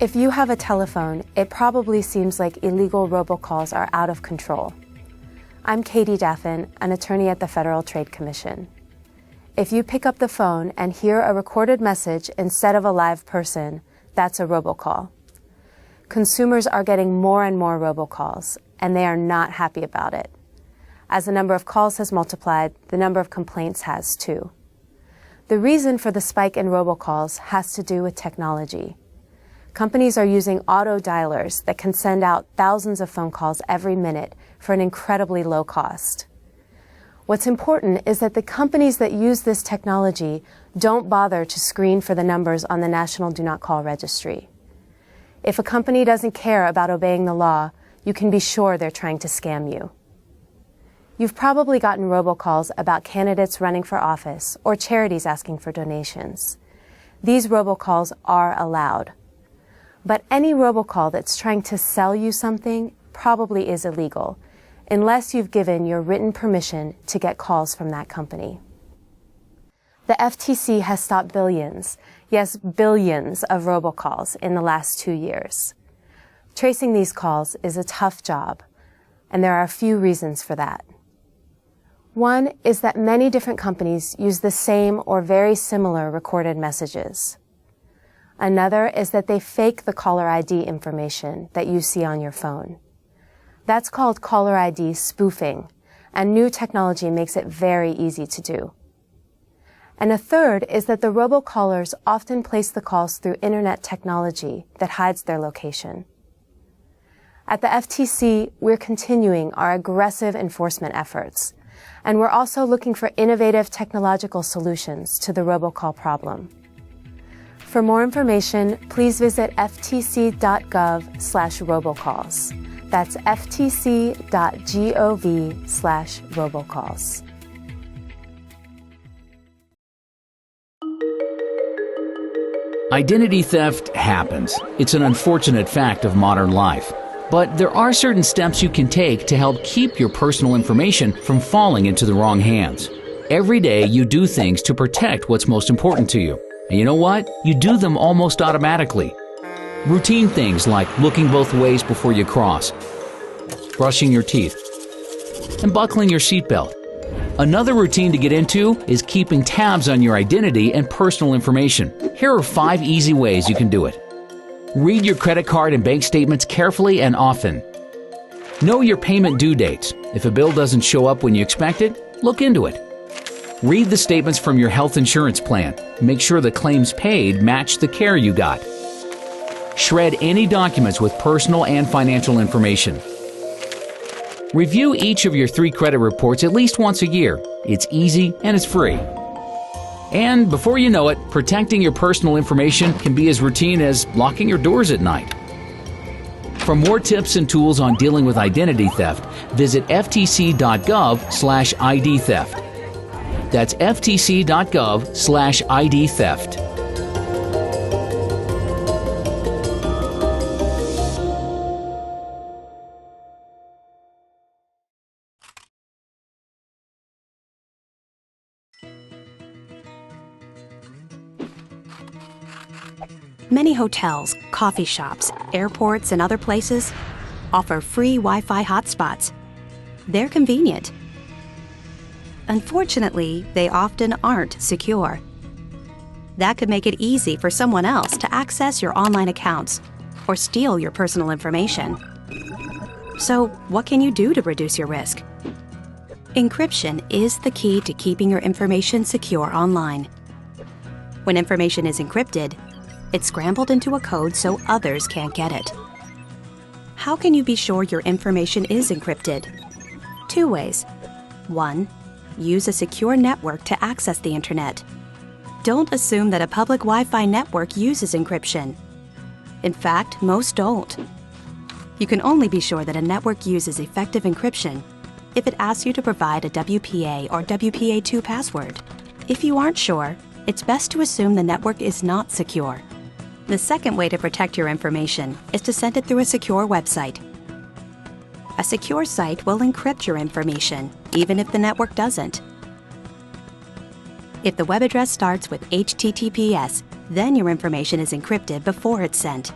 If you have a telephone, it probably seems like illegal robocalls are out of control. I'm Katie Daffin, an attorney at the Federal Trade Commission. If you pick up the phone and hear a recorded message instead of a live person, that's a robocall. Consumers are getting more and more robocalls, and they are not happy about it. As the number of calls has multiplied, the number of complaints has too. The reason for the spike in robocalls has to do with technology. Companies are using auto dialers that can send out thousands of phone calls every minute for an incredibly low cost. What's important is that the companies that use this technology don't bother to screen for the numbers on the National Do Not Call Registry. If a company doesn't care about obeying the law, you can be sure they're trying to scam you. You've probably gotten robocalls about candidates running for office or charities asking for donations. These robocalls are allowed. But any robocall that's trying to sell you something probably is illegal, unless you've given your written permission to get calls from that company. The FTC has stopped billions, yes, billions of robocalls in the last 2 years. Tracing these calls is a tough job, and there are a few reasons for that. One is that many different companies use the same or very similar recorded messages. Another is that they fake the caller ID information that you see on your phone. That's called caller ID spoofing, and new technology makes it very easy to do. And a third is that the robocallers often place the calls through internet technology that hides their location. At the FTC, we're continuing our aggressive enforcement efforts, and we're also looking for innovative technological solutions to the robocall problem. For more information, please visit ftc.gov/robocalls. That's ftc.gov/robocalls. Identity theft happens. It's an unfortunate fact of modern life. But there are certain steps you can take to help keep your personal information from falling into the wrong hands. Every day you do things to protect what's most important to you. And you know what? You do them almost automatically. Routine things like looking both ways before you cross, brushing your teeth, and buckling your seatbelt. Another routine to get into is keeping tabs on your identity and personal information. Here are 5 easy ways you can do it. Read your credit card and bank statements carefully and often. Know your payment due dates. If a bill doesn't show up when you expect it, look into it. Read the statements from your health insurance plan. Make sure the claims paid match the care you got. Shred any documents with personal and financial information. Review each of your 3 credit reports at least once a year. It's easy and it's free. And before you know it, protecting your personal information can be as routine as locking your doors at night. For more tips and tools on dealing with identity theft, visit ftc.gov/ID theft. That's ftc.gov/ID theft. Many hotels, coffee shops, airports, and other places offer free Wi-Fi hotspots. They're convenient. Unfortunately, they often aren't secure. That could make it easy for someone else to access your online accounts or steal your personal information. So, what can you do to reduce your risk? Encryption is the key to keeping your information secure online. When information is encrypted, it's scrambled into a code so others can't get it. How can you be sure your information is encrypted? 2 ways. 1. use a secure network to access the internet. Don't assume that a public Wi-Fi network uses encryption. In fact, most don't. You can only be sure that a network uses effective encryption if it asks you to provide a WPA or WPA2 password. If you aren't sure, it's best to assume the network is not secure. The second way to protect your information is to send it through a secure website. A secure site will encrypt your information, even if the network doesn't. If the web address starts with HTTPS, then your information is encrypted before it's sent.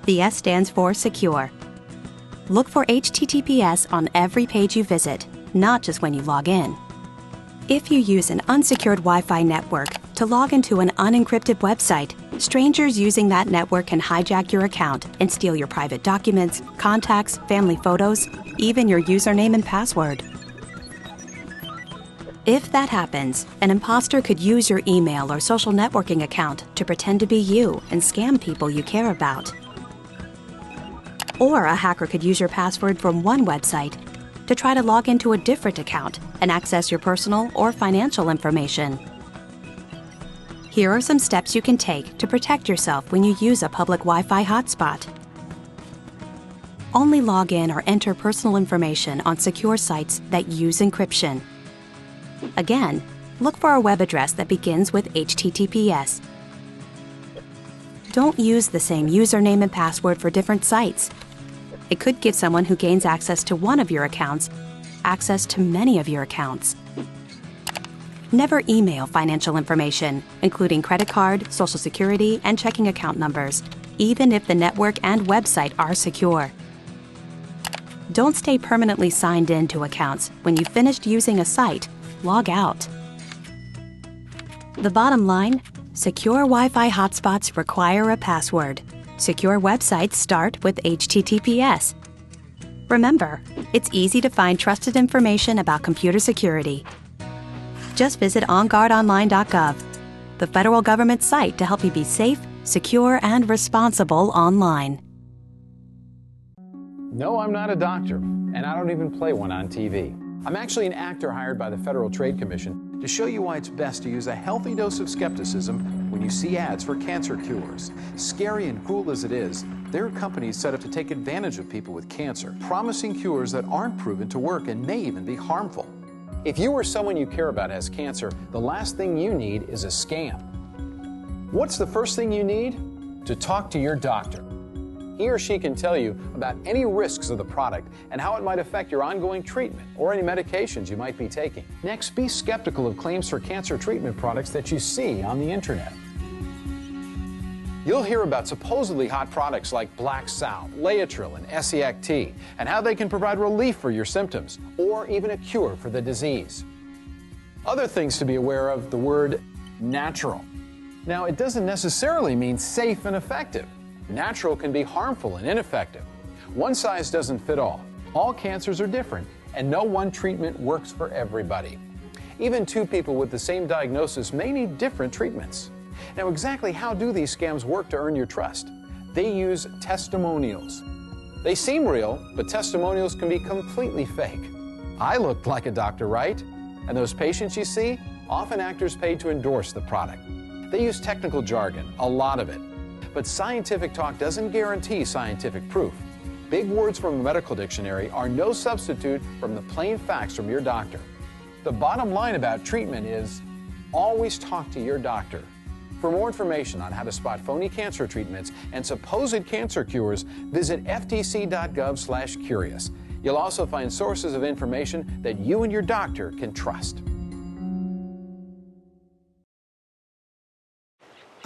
The S stands for secure. Look for HTTPS on every page you visit, not just when you log in. If you use an unsecured Wi-Fi network to log into an unencrypted website, strangers using that network can hijack your account and steal your private documents, contacts, family photos, even your username and password. If that happens, an imposter could use your email or social networking account to pretend to be you and scam people you care about. Or a hacker could use your password from one website to try to log into a different account and access your personal or financial information. Here are some steps you can take to protect yourself when you use a public Wi-Fi hotspot. Only log in or enter personal information on secure sites that use encryption. Again, look for a web address that begins with HTTPS. Don't use the same username and password for different sites. It could give someone who gains access to one of your accounts access to many of your accounts. Never email financial information, including credit card, social security, and checking account numbers, even if the network and website are secure. Don't stay permanently signed in to accounts. When you've finished using a site, log out. The bottom line, secure Wi-Fi hotspots require a password. Secure websites start with HTTPS. Remember, it's easy to find trusted information about computer security. Just visit onguardonline.gov, the federal government site to help you be safe, secure, and responsible online. No, I'm not a doctor, and I don't even play one on TV. I'm actually an actor hired by the Federal Trade Commission to show you why it's best to use a healthy dose of skepticism when you see ads for cancer cures. Scary and cruel as it is, there are companies set up to take advantage of people with cancer, promising cures that aren't proven to work and may even be harmful. If you or someone you care about has cancer, the last thing you need is a scam. What's the first thing you need? To talk to your doctor. He or she can tell you about any risks of the product and how it might affect your ongoing treatment or any medications you might be taking. Next, be skeptical of claims for cancer treatment products that you see on the internet. You'll hear about supposedly hot products like Black Sal, Laetrile, and Esiac-T, and how they can provide relief for your symptoms or even a cure for the disease. Other things to be aware of: the word natural. Now, it doesn't necessarily mean safe and effective. Natural can be harmful and ineffective. One size doesn't fit all. All cancers are different, and no one treatment works for everybody. Even two people with the same diagnosis may need different treatments. Now, exactly how do these scams work to earn your trust? They use testimonials. They seem real, but testimonials can be completely fake. I looked like a doctor, right? And those patients you see, often actors paid to endorse the product. They use technical jargon, a lot of it. But scientific talk doesn't guarantee scientific proof. Big words from a medical dictionary are no substitute from the plain facts from your doctor. The bottom line about treatment is always talk to your doctor. For more information on how to spot phony cancer treatments and supposed cancer cures, visit ftc.gov/curious. You'll also find sources of information that you and your doctor can trust.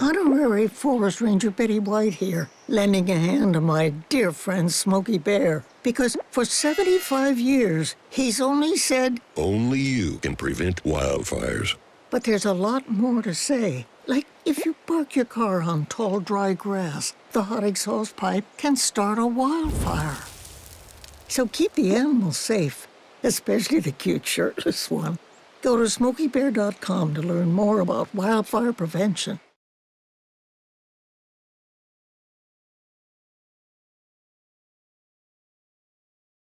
Honorary Forest Ranger Betty White here, lending a hand to my dear friend Smokey Bear. Because for 75 years, he's only said, only you can prevent wildfires. But there's a lot more to say. Like, if you park your car on tall, dry grass, the hot exhaust pipe can start a wildfire. So keep the animals safe, especially the cute shirtless one. Go to SmokeyBear.com to learn more about wildfire prevention.